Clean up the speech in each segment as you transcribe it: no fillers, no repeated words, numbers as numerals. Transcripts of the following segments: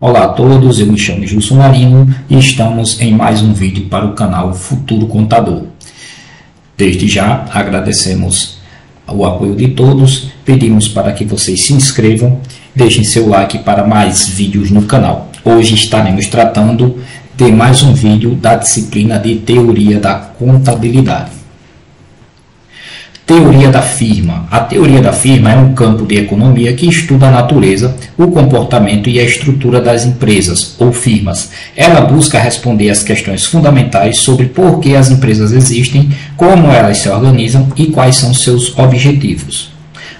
Olá a todos, eu me chamo Gilson Marinho e estamos em mais um vídeo para o canal Futuro Contador. Desde já agradecemos o apoio de todos, pedimos para que vocês se inscrevam, deixem seu like para mais vídeos no canal. Hoje estaremos tratando de mais um vídeo da disciplina de Teoria da Contabilidade. Teoria da firma. A teoria da firma é um campo de economia que estuda a natureza, o comportamento e a estrutura das empresas ou firmas. Ela busca responder às questões fundamentais sobre por que as empresas existem, como elas se organizam e quais são seus objetivos.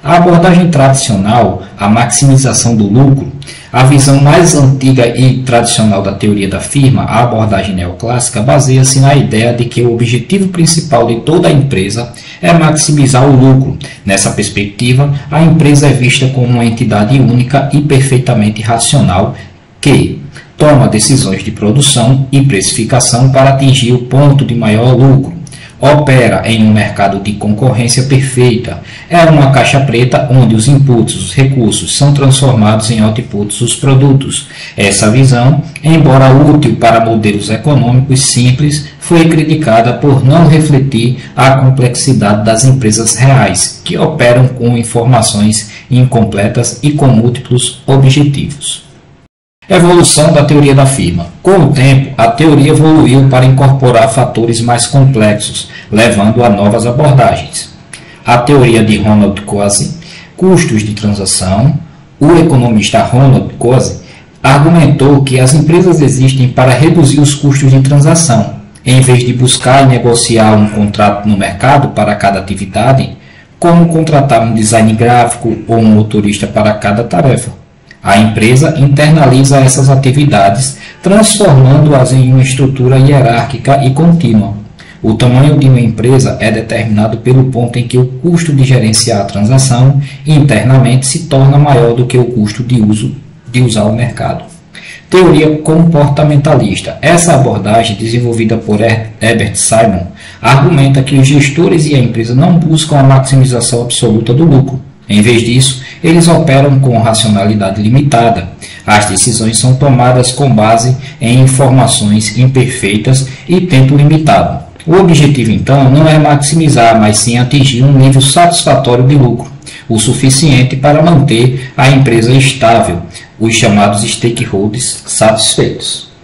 A abordagem tradicional, a maximização do lucro, a visão mais antiga e tradicional da teoria da firma, a abordagem neoclássica, baseia-se na ideia de que o objetivo principal de toda a empresa é maximizar o lucro. Nessa perspectiva, a empresa é vista como uma entidade única e perfeitamente racional que toma decisões de produção e precificação para atingir o ponto de maior lucro. Opera em um mercado de concorrência perfeita. É uma caixa preta onde os inputs, os recursos, são transformados em outputs, os produtos. Essa visão, embora útil para modelos econômicos simples, foi criticada por não refletir a complexidade das empresas reais, que operam com informações incompletas e com múltiplos objetivos. Evolução da teoria da firma. Com o tempo, a teoria evoluiu para incorporar fatores mais complexos, levando a novas abordagens. A teoria de Ronald Coase, custos de transação. O economista Ronald Coase argumentou que as empresas existem para reduzir os custos de transação. Em vez de buscar e negociar um contrato no mercado para cada atividade, como contratar um design gráfico ou um motorista para cada tarefa. A empresa internaliza essas atividades, transformando-as em uma estrutura hierárquica e contínua. O tamanho de uma empresa é determinado pelo ponto em que o custo de gerenciar a transação internamente se torna maior do que o custo de usar o mercado. Teoria comportamentalista. Essa abordagem, desenvolvida por Herbert Simon, argumenta que os gestores e a empresa não buscam a maximização absoluta do lucro. Em vez disso, eles operam com racionalidade limitada. As decisões são tomadas com base em informações imperfeitas e tempo limitado. O objetivo, então, não é maximizar, mas sim atingir um nível satisfatório de lucro, o suficiente para manter a empresa estável, os chamados stakeholders satisfeitos.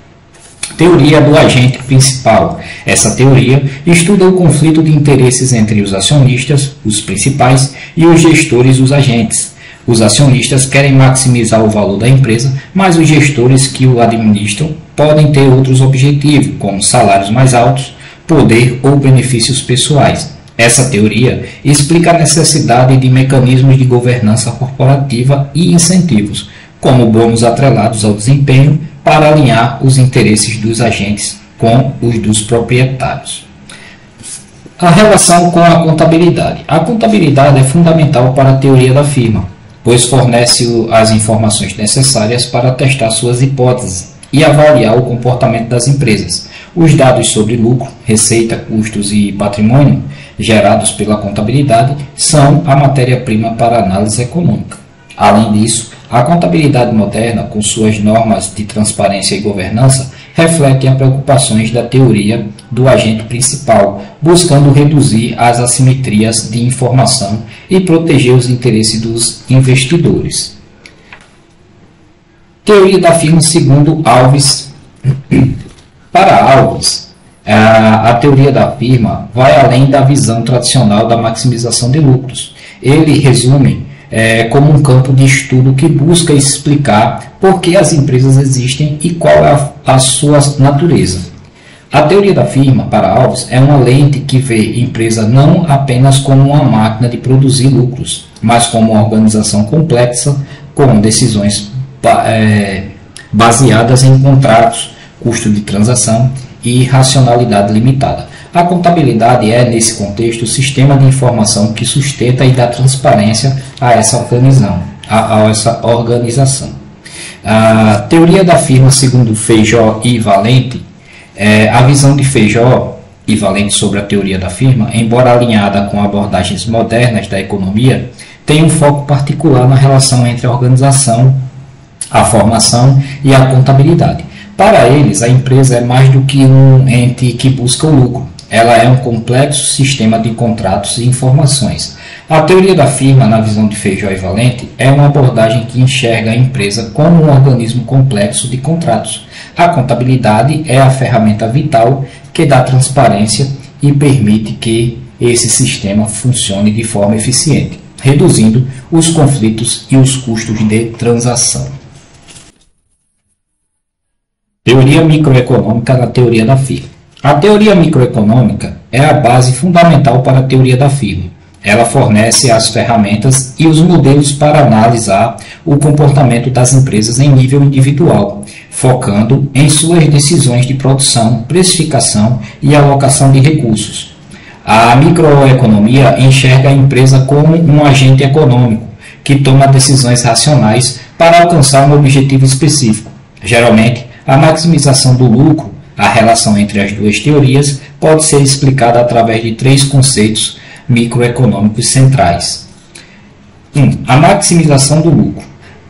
Teoria do agente principal. Essa teoria estuda o conflito de interesses entre os acionistas, os principais, e os gestores, os agentes. Os acionistas querem maximizar o valor da empresa, mas os gestores que o administram podem ter outros objetivos, como salários mais altos, poder ou benefícios pessoais. Essa teoria explica a necessidade de mecanismos de governança corporativa e incentivos, como bônus atrelados ao desempenho, para alinhar os interesses dos agentes com os dos proprietários. A relação com a contabilidade. A contabilidade é fundamental para a teoria da firma, pois fornece as informações necessárias para testar suas hipóteses e avaliar o comportamento das empresas. Os dados sobre lucro, receita, custos e patrimônio gerados pela contabilidade são a matéria-prima para a análise econômica. Além disso, a contabilidade moderna, com suas normas de transparência e governança, reflete as preocupações da teoria do agente principal, buscando reduzir as assimetrias de informação e proteger os interesses dos investidores. Teoria da firma segundo Alves. Para Alves, a teoria da firma vai além da visão tradicional da maximização de lucros. Ele resume como um campo de estudo que busca explicar por que as empresas existem e qual é a sua natureza. A teoria da firma, para Alves, é uma lente que vê empresa não apenas como uma máquina de produzir lucros, mas como uma organização complexa com decisões baseadas em contratos, custo de transação e racionalidade limitada. A contabilidade é, nesse contexto, o sistema de informação que sustenta e dá transparência a essa organização. A teoria da firma, segundo Feijó e Valente, a visão de Feijó e Valente sobre a teoria da firma, embora alinhada com abordagens modernas da economia, tem um foco particular na relação entre a organização a formação e a contabilidade. Para eles, a empresa é mais do que um ente que busca o lucro. Ela é um complexo sistema de contratos e informações. A teoria da firma, na visão de Feijó e Valente, é uma abordagem que enxerga a empresa como um organismo complexo de contratos. A contabilidade é a ferramenta vital que dá transparência e permite que esse sistema funcione de forma eficiente, reduzindo os conflitos e os custos de transação. Teoria microeconômica da teoria da firma. A teoria microeconômica é a base fundamental para a teoria da firma. Ela fornece as ferramentas e os modelos para analisar o comportamento das empresas em nível individual, focando em suas decisões de produção, precificação e alocação de recursos. A microeconomia enxerga a empresa como um agente econômico que toma decisões racionais para alcançar um objetivo específico. Geralmente, a maximização do lucro, a relação entre as duas teorias, pode ser explicada através de três conceitos microeconômicos centrais. 1. A maximização do lucro.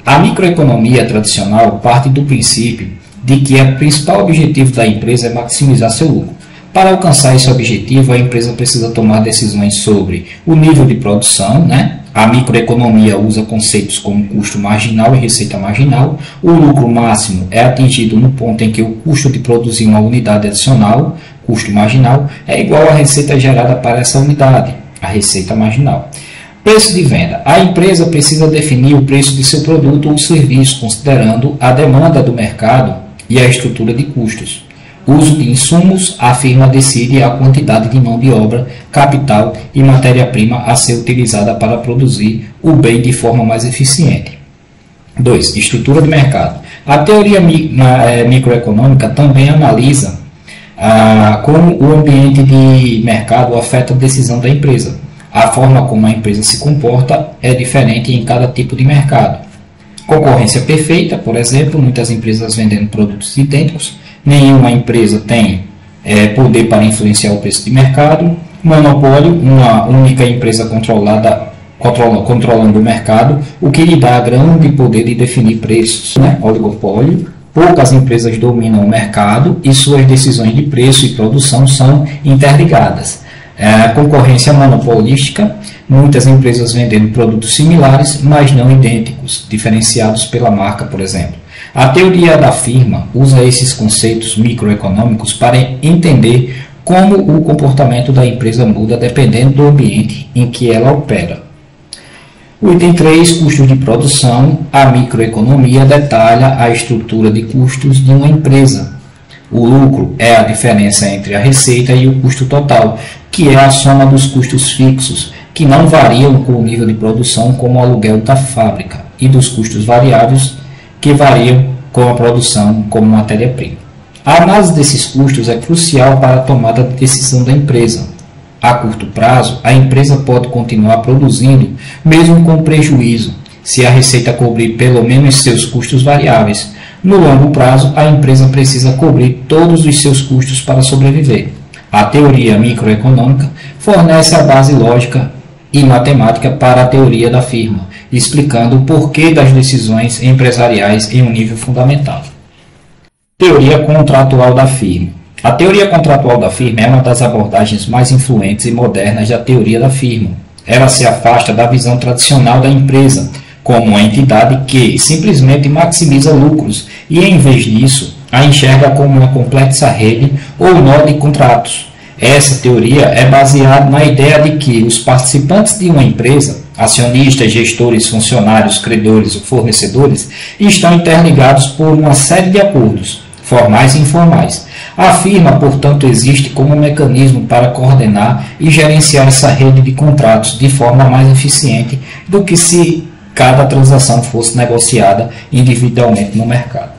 A microeconomia tradicional parte do princípio de que o principal objetivo da empresa é maximizar seu lucro. Para alcançar esse objetivo, a empresa precisa tomar decisões sobre o nível de produção, A microeconomia usa conceitos como custo marginal e receita marginal. O lucro máximo é atingido no ponto em que o custo de produzir uma unidade adicional, custo marginal, é igual à receita gerada para essa unidade, a receita marginal. Preço de venda. A empresa precisa definir o preço de seu produto ou serviço, considerando a demanda do mercado e a estrutura de custos. Uso de insumos, a firma decide a quantidade de mão de obra, capital e matéria-prima a ser utilizada para produzir o bem de forma mais eficiente. 2. Estrutura de mercado. A teoria microeconômica também analisa como o ambiente de mercado afeta a decisão da empresa. A forma como a empresa se comporta é diferente em cada tipo de mercado. Concorrência perfeita, por exemplo, muitas empresas vendendo produtos idênticos. Nenhuma empresa tem poder para influenciar o preço de mercado. Monopólio, uma única empresa controlando o mercado, o que lhe dá grande poder de definir preços. Oligopólio, poucas empresas dominam o mercado e suas decisões de preço e produção são interligadas. Concorrência monopolística, muitas empresas vendendo produtos similares, mas não idênticos, diferenciados pela marca, por exemplo. A teoria da firma usa esses conceitos microeconômicos para entender como o comportamento da empresa muda dependendo do ambiente em que ela opera. O item 3, custos de produção. A microeconomia detalha a estrutura de custos de uma empresa. O lucro é a diferença entre a receita e o custo total, que é a soma dos custos fixos, que não variam com o nível de produção, como o aluguel da fábrica, e dos custos variáveis, que variam com a produção, como matéria-prima. A análise desses custos é crucial para a tomada de decisão da empresa. A curto prazo, a empresa pode continuar produzindo, mesmo com prejuízo, se a receita cobrir pelo menos seus custos variáveis. No longo prazo, a empresa precisa cobrir todos os seus custos para sobreviver. A teoria microeconômica fornece a base lógica e matemática para a teoria da firma, explicando o porquê das decisões empresariais em um nível fundamental. Teoria contratual da firma. A teoria contratual da firma é uma das abordagens mais influentes e modernas da teoria da firma. Ela se afasta da visão tradicional da empresa como uma entidade que simplesmente maximiza lucros e, em vez disso, a enxerga como uma complexa rede ou nó de contratos. Essa teoria é baseada na ideia de que os participantes de uma empresa, acionistas, gestores, funcionários, credores ou fornecedores, estão interligados por uma série de acordos, formais e informais. A firma, portanto, existe como um mecanismo para coordenar e gerenciar essa rede de contratos de forma mais eficiente do que se cada transação fosse negociada individualmente no mercado.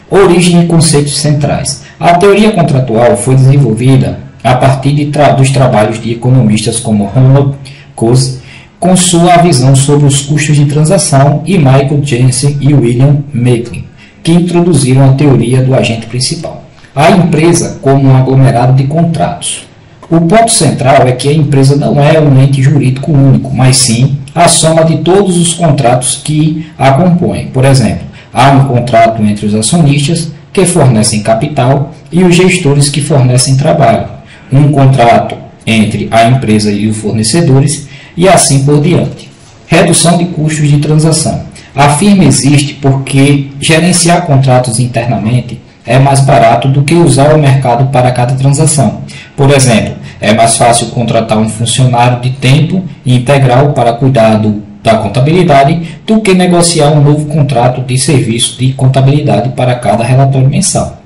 Origem e conceitos centrais. A teoria contratual foi desenvolvida a partir dos trabalhos de economistas como Ronald Coase, com sua visão sobre os custos de transação, e Michael Jensen e William Macklin, que introduziram a teoria do agente principal. A empresa como um aglomerado de contratos. O ponto central é que a empresa não é um ente jurídico único, mas sim a soma de todos os contratos que a compõem. Por exemplo, Há um contrato entre os acionistas, que fornecem capital, e os gestores, que fornecem trabalho. Um contrato entre a empresa e os fornecedores, e assim por diante. Redução de custos de transação. A firma existe porque gerenciar contratos internamente é mais barato do que usar o mercado para cada transação. Por exemplo, é mais fácil contratar um funcionário de tempo integral para cuidar da contabilidade do que negociar um novo contrato de serviço de contabilidade para cada relatório mensal.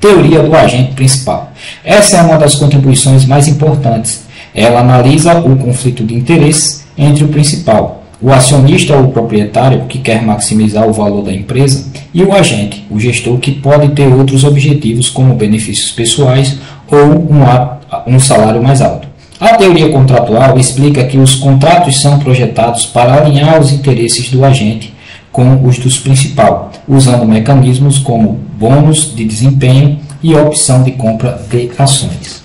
Teoria do agente principal. Essa é uma das contribuições mais importantes. Ela analisa o conflito de interesses entre o principal, o acionista ou proprietário, que quer maximizar o valor da empresa, e o agente, o gestor, que pode ter outros objetivos como benefícios pessoais ou um salário mais alto. A teoria contratual explica que os contratos são projetados para alinhar os interesses do agente com os do principal, usando mecanismos como bônus de desempenho e opção de compra de ações.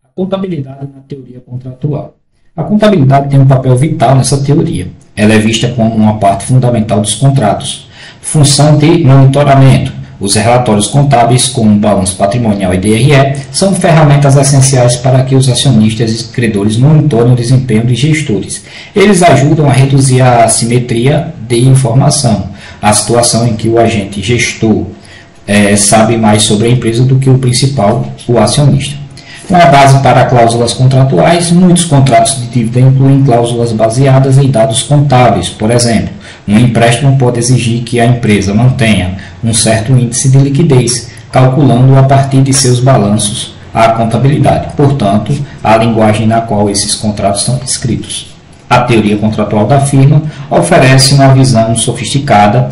A contabilidade na teoria contratual. A contabilidade tem um papel vital nessa teoria. Ela é vista como uma parte fundamental dos contratos. Função de monitoramento. Os relatórios contábeis, como balanço patrimonial e DRE, são ferramentas essenciais para que os acionistas e credores monitorem o desempenho de gestores. Eles ajudam a reduzir a assimetria de informação, a situação em que o agente gestor sabe mais sobre a empresa do que o principal, o acionista. Uma base para cláusulas contratuais. Muitos contratos de dívida incluem cláusulas baseadas em dados contábeis. Por exemplo, um empréstimo pode exigir que a empresa mantenha um certo índice de liquidez, calculando a partir de seus balanços a contabilidade, portanto, a linguagem na qual esses contratos são escritos. A teoria contratual da firma oferece uma visão sofisticada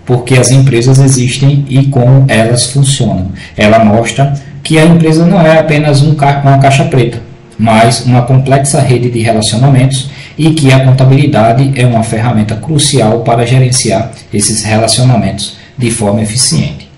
porque as empresas existem e como elas funcionam. Ela mostra que a empresa não é apenas uma caixa preta, mas uma complexa rede de relacionamentos e que a contabilidade é uma ferramenta crucial para gerenciar esses relacionamentos de forma eficiente.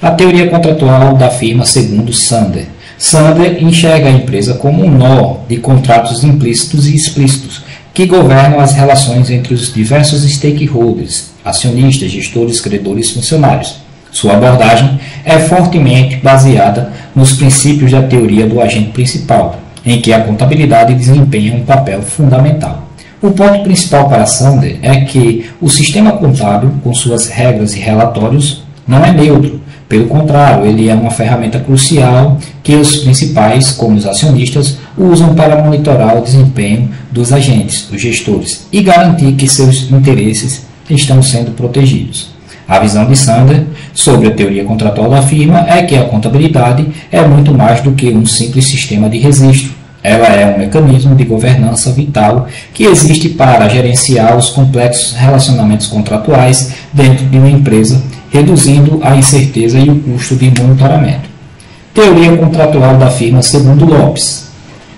A teoria contratual da firma segundo Sander. Sander enxerga a empresa como um nó de contratos implícitos e explícitos que governam as relações entre os diversos stakeholders, acionistas, gestores, credores e funcionários. Sua abordagem é fortemente baseada nos princípios da teoria do agente principal, em que a contabilidade desempenha um papel fundamental. O ponto principal para Sander é que o sistema contábil, com suas regras e relatórios, não é neutro. Pelo contrário, ele é uma ferramenta crucial que os principais, como os acionistas, usam para monitorar o desempenho dos agentes, os gestores, e garantir que seus interesses estão sendo protegidos. A visão de Sander sobre a teoria contratual da firma é que a contabilidade é muito mais do que um simples sistema de registro. Ela é um mecanismo de governança vital que existe para gerenciar os complexos relacionamentos contratuais dentro de uma empresa, reduzindo a incerteza e o custo de monitoramento. Teoria contratual da firma segundo Lopes.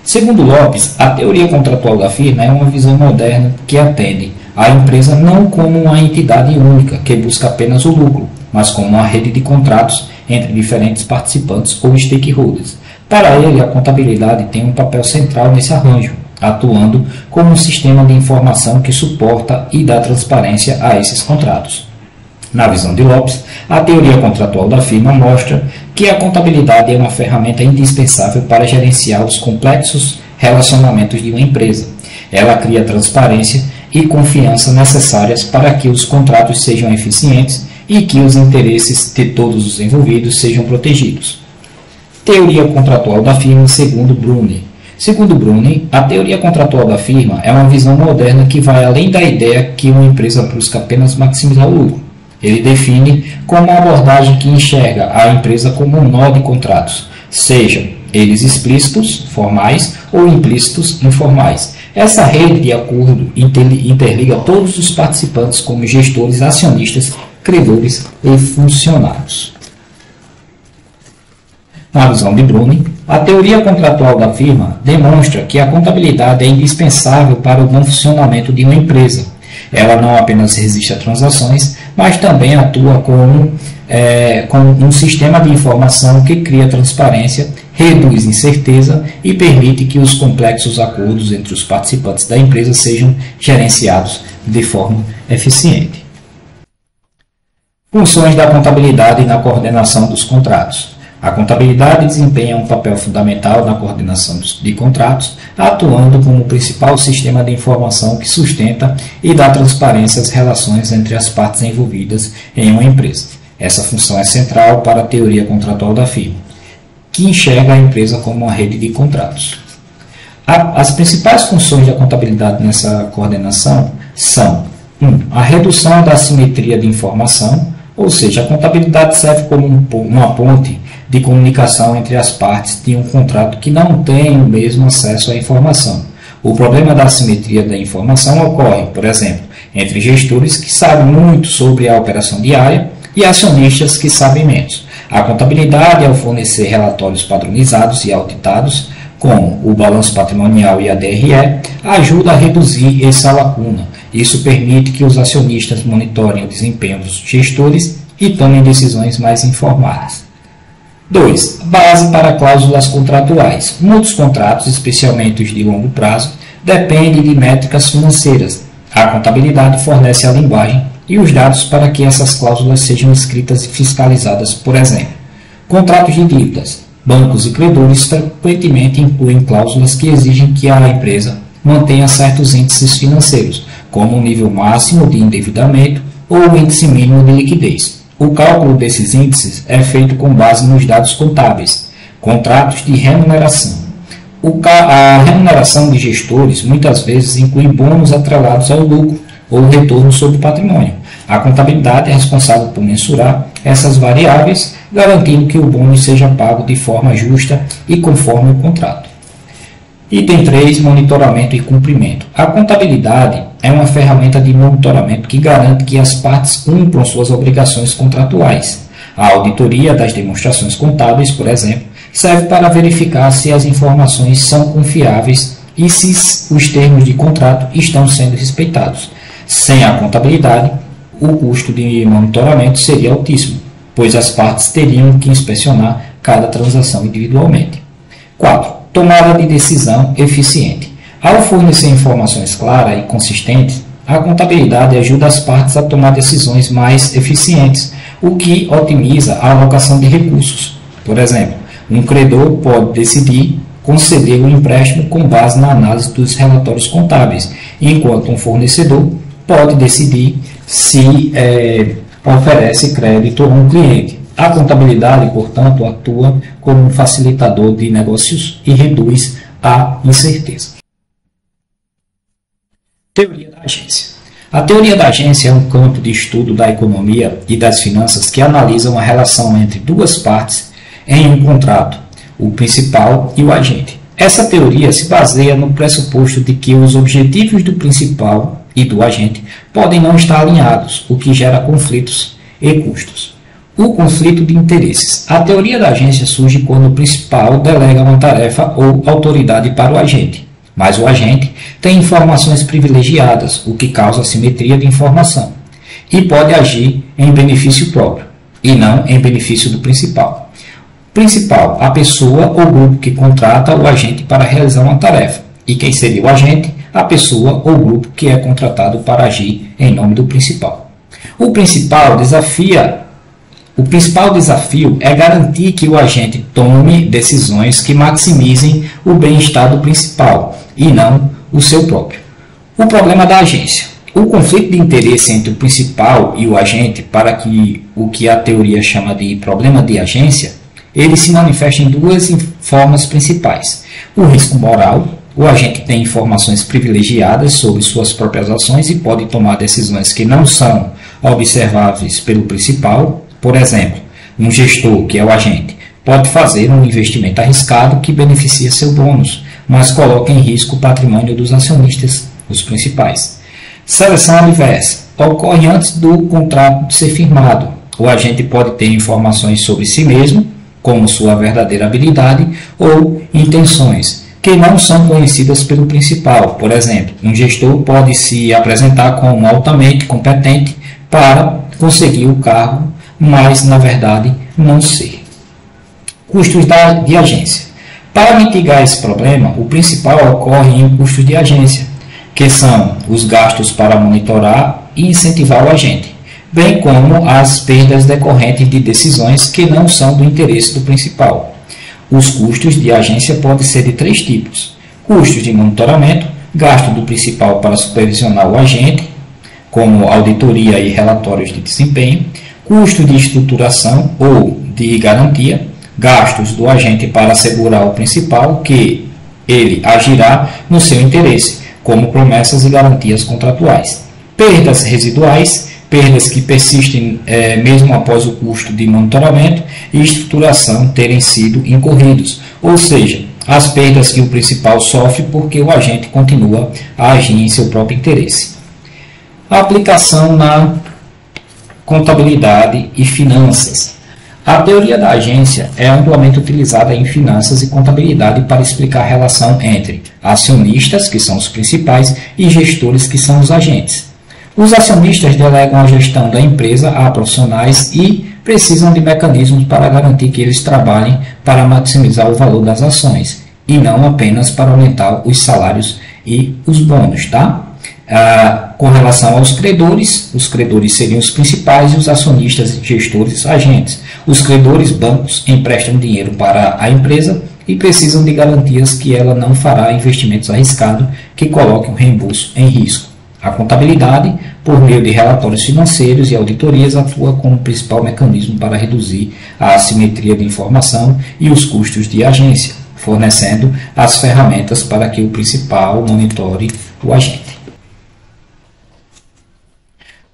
Segundo Lopes, a teoria contratual da firma é uma visão moderna que atende a empresa não como uma entidade única que busca apenas o lucro, mas como uma rede de contratos entre diferentes participantes ou stakeholders. Para ele, a contabilidade tem um papel central nesse arranjo, atuando como um sistema de informação que suporta e dá transparência a esses contratos. Na visão de Lopes, a teoria contratual da firma mostra que a contabilidade é uma ferramenta indispensável para gerenciar os complexos relacionamentos de uma empresa. Ela cria transparência e confiança necessárias para que os contratos sejam eficientes e que os interesses de todos os envolvidos sejam protegidos. Teoria contratual da firma segundo Brunner. Segundo Brunner, a teoria contratual da firma é uma visão moderna que vai além da ideia que uma empresa busca apenas maximizar o lucro. Ele define como uma abordagem que enxerga a empresa como um nó de contratos, sejam eles explícitos, formais, ou implícitos, informais. Essa rede de acordo interliga todos os participantes como gestores, acionistas, credores e funcionários. Na visão de Brunner, a teoria contratual da firma demonstra que a contabilidade é indispensável para o bom funcionamento de uma empresa. Ela não apenas resiste a transações, mas também atua como um sistema de informação que cria transparência, reduz incerteza e permite que os complexos acordos entre os participantes da empresa sejam gerenciados de forma eficiente. Funções da contabilidade na coordenação dos contratos. A contabilidade desempenha um papel fundamental na coordenação de contratos, atuando como o principal sistema de informação que sustenta e dá transparência às relações entre as partes envolvidas em uma empresa. Essa função é central para a teoria contratual da firma, que enxerga a empresa como uma rede de contratos. As principais funções da contabilidade nessa coordenação são: 1. A redução da assimetria de informação, ou seja, a contabilidade serve como uma ponte de comunicação entre as partes de um contrato que não têm o mesmo acesso à informação. O problema da assimetria da informação ocorre, por exemplo, entre gestores que sabem muito sobre a operação diária e acionistas que sabem menos. A contabilidade, ao fornecer relatórios padronizados e auditados, como o balanço patrimonial e a DRE, ajuda a reduzir essa lacuna. Isso permite que os acionistas monitorem o desempenho dos gestores e tomem decisões mais informadas. 2. Base para cláusulas contratuais. Muitos contratos, especialmente os de longo prazo, dependem de métricas financeiras. A contabilidade fornece a linguagem e os dados para que essas cláusulas sejam escritas e fiscalizadas. Por exemplo, contratos de dívidas. Bancos e credores frequentemente incluem cláusulas que exigem que a empresa mantenha certos índices financeiros, como o nível máximo de endividamento ou o índice mínimo de liquidez. O cálculo desses índices é feito com base nos dados contábeis. Contratos de remuneração. A remuneração de gestores muitas vezes inclui bônus atrelados ao lucro ou retorno sobre o patrimônio. A contabilidade é responsável por mensurar essas variáveis, garantindo que o bônus seja pago de forma justa e conforme o contrato. Item 3. Monitoramento e cumprimento. A contabilidade é uma ferramenta de monitoramento que garante que as partes cumpram suas obrigações contratuais. A auditoria das demonstrações contábeis, por exemplo, serve para verificar se as informações são confiáveis e se os termos de contrato estão sendo respeitados. Sem a contabilidade, o custo de monitoramento seria altíssimo, pois as partes teriam que inspecionar cada transação individualmente. 4. Tomada de decisão eficiente. Ao fornecer informações claras e consistentes, a contabilidade ajuda as partes a tomar decisões mais eficientes, o que otimiza a alocação de recursos. Por exemplo, um credor pode decidir conceder um empréstimo com base na análise dos relatórios contábeis, enquanto um fornecedor pode decidir se oferece crédito a um cliente. A contabilidade, portanto, atua como um facilitador de negócios e reduz a incerteza. Teoria da agência. A teoria da agência é um campo de estudo da economia e das finanças que analisa uma relação entre duas partes em um contrato, o principal e o agente. Essa teoria se baseia no pressuposto de que os objetivos do principal e do agente podem não estar alinhados, o que gera conflitos e custos. O conflito de interesses. A teoria da agência surge quando o principal delega uma tarefa ou autoridade para o agente, mas o agente tem informações privilegiadas, o que causa assimetria de informação, e pode agir em benefício próprio, e não em benefício do principal. Principal, a pessoa ou grupo que contrata o agente para realizar uma tarefa, e quem seria o agente? A pessoa ou grupo que é contratado para agir em nome do principal. O principal desafio é garantir que o agente tome decisões que maximizem o bem-estar do principal e não o seu próprio. O problema da agência. O conflito de interesse entre o principal e o agente, para que o que a teoria chama de problema de agência, ele se manifesta em duas formas principais. O risco moral. O agente tem informações privilegiadas sobre suas próprias ações e pode tomar decisões que não são observáveis pelo principal. Por exemplo, um gestor, que é o agente, pode fazer um investimento arriscado que beneficia seu bônus, mas coloca em risco o patrimônio dos acionistas, os principais. Seleção adversa. Ocorre antes do contrato ser firmado. O agente pode ter informações sobre si mesmo, como sua verdadeira habilidade ou intenções, que não são conhecidas pelo principal. Por exemplo, um gestor pode se apresentar como altamente competente para conseguir o cargo, mas, na verdade, não ser. Custos de agência. Para mitigar esse problema, o principal ocorre em custos de agência, que são os gastos para monitorar e incentivar o agente. bem como as perdas decorrentes de decisões que não são do interesse do principal. Os custos de agência podem ser de 3 tipos: custos de monitoramento, gasto do principal para supervisionar o agente, como auditoria e relatórios de desempenho; custo de estruturação ou de garantia, gastos do agente para assegurar ao principal que ele agirá no seu interesse, como promessas e garantias contratuais; perdas residuais, perdas que persistem mesmo após o custo de monitoramento e estruturação terem sido incorridos, ou seja, as perdas que o principal sofre porque o agente continua a agir em seu próprio interesse. A aplicação na contabilidade e finanças. A teoria da agência é amplamente utilizada em finanças e contabilidade para explicar a relação entre acionistas, que são os principais, e gestores, que são os agentes. Os acionistas delegam a gestão da empresa a profissionais e precisam de mecanismos para garantir que eles trabalhem para maximizar o valor das ações e não apenas para aumentar os salários e os bônus, tá? Com relação aos credores, os credores seriam os principais e os acionistas, gestores, agentes. Os credores, bancos, emprestam dinheiro para a empresa e precisam de garantias que ela não fará investimentos arriscados que coloquem o reembolso em risco. A contabilidade, por meio de relatórios financeiros e auditorias, atua como principal mecanismo para reduzir a assimetria de informação e os custos de agência, fornecendo as ferramentas para que o principal monitore o agente.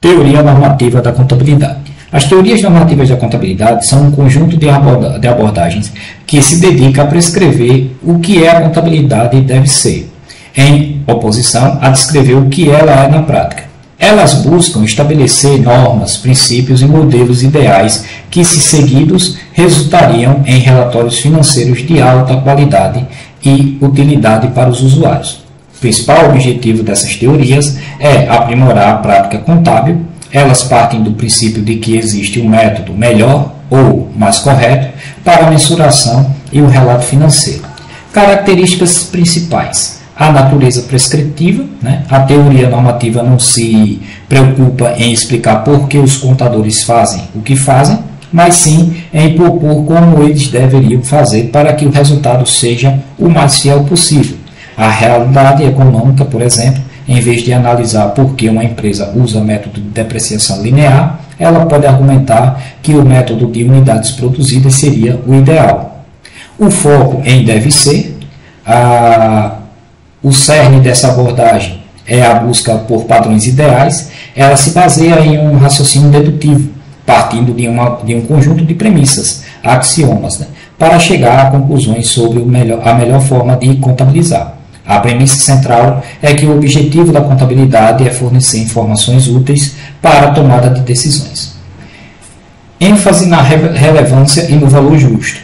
Teoria normativa da contabilidade. As teorias normativas da contabilidade são um conjunto de abordagens que se dedica a prescrever o que é a contabilidade deve ser, em oposição a descrever o que ela é na prática. Elas buscam estabelecer normas, princípios e modelos ideais que, se seguidos, resultariam em relatórios financeiros de alta qualidade e utilidade para os usuários. O principal objetivo dessas teorias é aprimorar a prática contábil. Elas partem do princípio de que existe um método melhor ou mais correto para a mensuração e o relato financeiro. Características principais: a natureza prescritiva, a teoria normativa não se preocupa em explicar por que os contadores fazem o que fazem, mas sim em propor como eles deveriam fazer para que o resultado seja o mais fiel possível. A realidade econômica, por exemplo, em vez de analisar por que uma empresa usa método de depreciação linear, ela pode argumentar que o método de unidades produzidas seria o ideal. O foco em deve ser, o cerne dessa abordagem é a busca por padrões ideais. Ela se baseia em um raciocínio dedutivo, partindo de um conjunto de premissas, axiomas, para chegar a conclusões sobre a melhor forma de contabilizar. A premissa central é que o objetivo da contabilidade é fornecer informações úteis para a tomada de decisões. ênfase na relevância e no valor justo.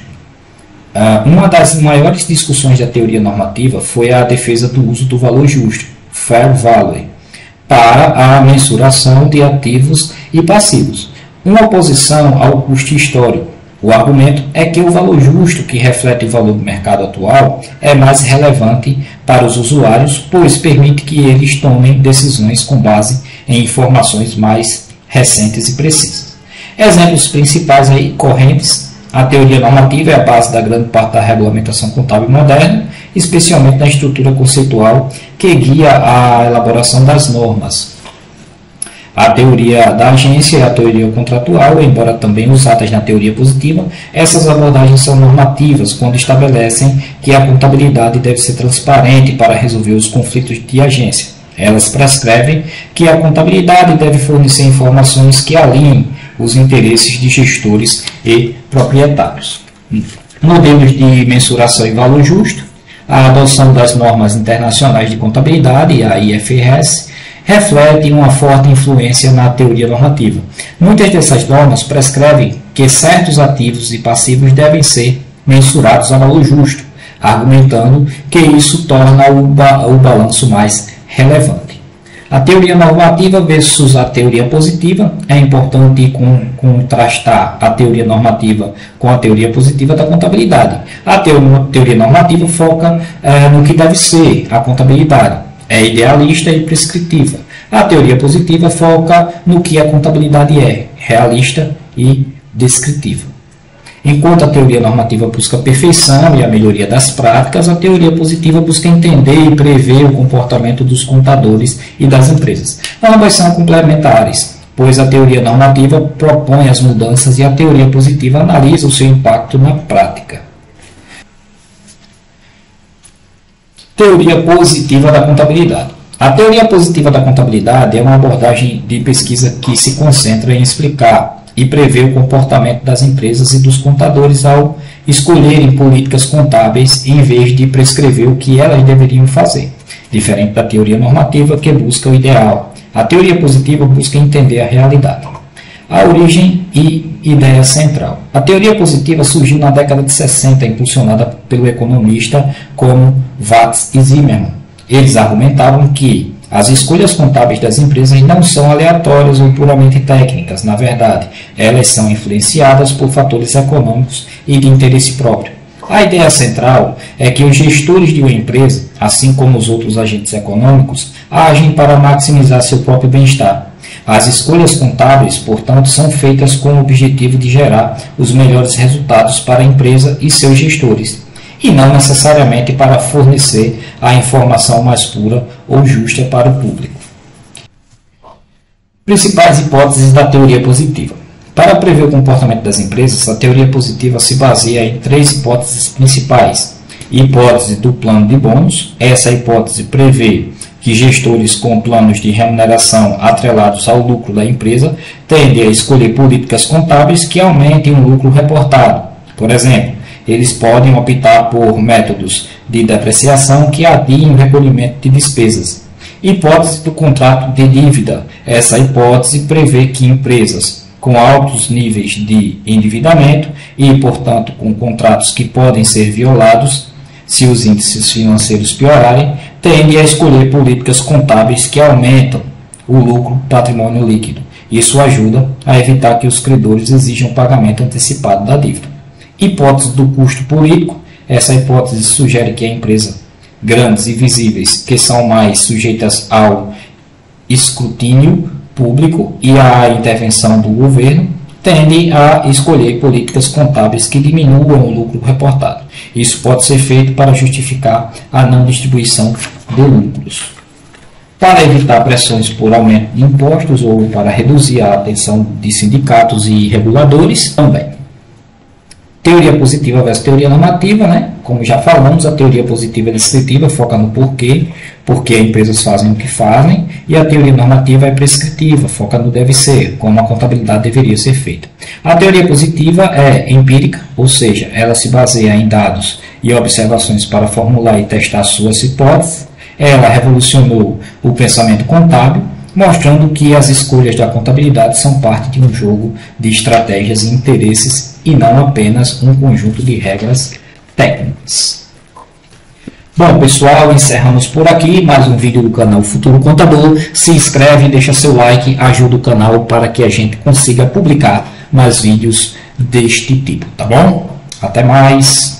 Uma das maiores discussões da teoria normativa foi a defesa do uso do valor justo, fair value, para a mensuração de ativos e passivos, uma oposição ao custo histórico. O argumento é que o valor justo, que reflete o valor do mercado atual, é mais relevante para os usuários, pois permite que eles tomem decisões com base em informações mais recentes e precisas. Exemplos principais aí, correntes: a teoria normativa é a base da grande parte da regulamentação contábil moderna, especialmente na estrutura conceitual que guia a elaboração das normas. A teoria da agência e a teoria contratual, embora também usadas na teoria positiva, essas abordagens são normativas quando estabelecem que a contabilidade deve ser transparente para resolver os conflitos de agência. Elas prescrevem que a contabilidade deve fornecer informações que alinhem os interesses de gestores e proprietários. Modelos de mensuração e valor justo. A adoção das normas internacionais de contabilidade, a IFRS, reflete uma forte influência na teoria normativa. Muitas dessas normas prescrevem que certos ativos e passivos devem ser mensurados a valor justo, argumentando que isso torna o balanço mais relevante. A teoria normativa versus a teoria positiva. É importante contrastar a teoria normativa com a teoria positiva da contabilidade. A teoria normativa foca no que deve ser a contabilidade. É idealista e prescritiva. A teoria positiva foca no que a contabilidade é, realista e descritiva. Enquanto a teoria normativa busca a perfeição e a melhoria das práticas, a teoria positiva busca entender e prever o comportamento dos contadores e das empresas. Ambas são complementares, pois a teoria normativa propõe as mudanças e a teoria positiva analisa o seu impacto na prática. Teoria positiva da contabilidade. A teoria positiva da contabilidade é uma abordagem de pesquisa que se concentra em explicar e prever o comportamento das empresas e dos contadores ao escolherem políticas contábeis em vez de prescrever o que elas deveriam fazer, diferente da teoria normativa que busca o ideal. A teoria positiva busca entender a realidade. A origem e ideia central. A teoria positiva surgiu na década de 60, impulsionada pelo economista como Watts e Zimmermann. Eles argumentavam que as escolhas contábeis das empresas não são aleatórias ou puramente técnicas. Na verdade, elas são influenciadas por fatores econômicos e de interesse próprio. A ideia central é que os gestores de uma empresa, assim como os outros agentes econômicos, agem para maximizar seu próprio bem-estar. As escolhas contábeis, portanto, são feitas com o objetivo de gerar os melhores resultados para a empresa e seus gestores, e não necessariamente para fornecer a informação mais pura ou justa para o público. Principais hipóteses da teoria positiva. Para prever o comportamento das empresas, a teoria positiva se baseia em 3 hipóteses principais. Hipótese do plano de bônus. Essa hipótese prevê que gestores com planos de remuneração atrelados ao lucro da empresa tendem a escolher políticas contábeis que aumentem o lucro reportado. Por exemplo, eles podem optar por métodos de depreciação que adiem o recolhimento de despesas. Hipótese do contrato de dívida. Essa hipótese prevê que empresas com altos níveis de endividamento e, portanto, com contratos que podem ser violados se os índices financeiros piorarem, tendem a escolher políticas contábeis que aumentam o lucro patrimônio líquido. Isso ajuda a evitar que os credores exijam pagamento antecipado da dívida. Hipótese do custo político. Essa hipótese sugere que a empresa grandes e visíveis, que são mais sujeitas ao escrutínio público e à intervenção do governo, tendem a escolher políticas contábeis que diminuam o lucro reportado. Isso pode ser feito para justificar a não distribuição de lucros. Para evitar pressões por aumento de impostos ou para reduzir a atenção de sindicatos e reguladores também. Teoria positiva versus teoria normativa, né? Como já falamos, a teoria positiva é descritiva, foca no porquê, porque as empresas fazem o que fazem, e a teoria normativa é prescritiva, foca no deve ser, como a contabilidade deveria ser feita. A teoria positiva é empírica, ou seja, ela se baseia em dados e observações para formular e testar suas hipóteses. Ela revolucionou o pensamento contábil, mostrando que as escolhas da contabilidade são parte de um jogo de estratégias e interesses e não apenas um conjunto de regras técnicas. Bom, pessoal, encerramos por aqui mais um vídeo do canal Futuro Contador. Se inscreve, deixa seu like, ajuda o canal para que a gente consiga publicar mais vídeos deste tipo, tá bom? Até mais!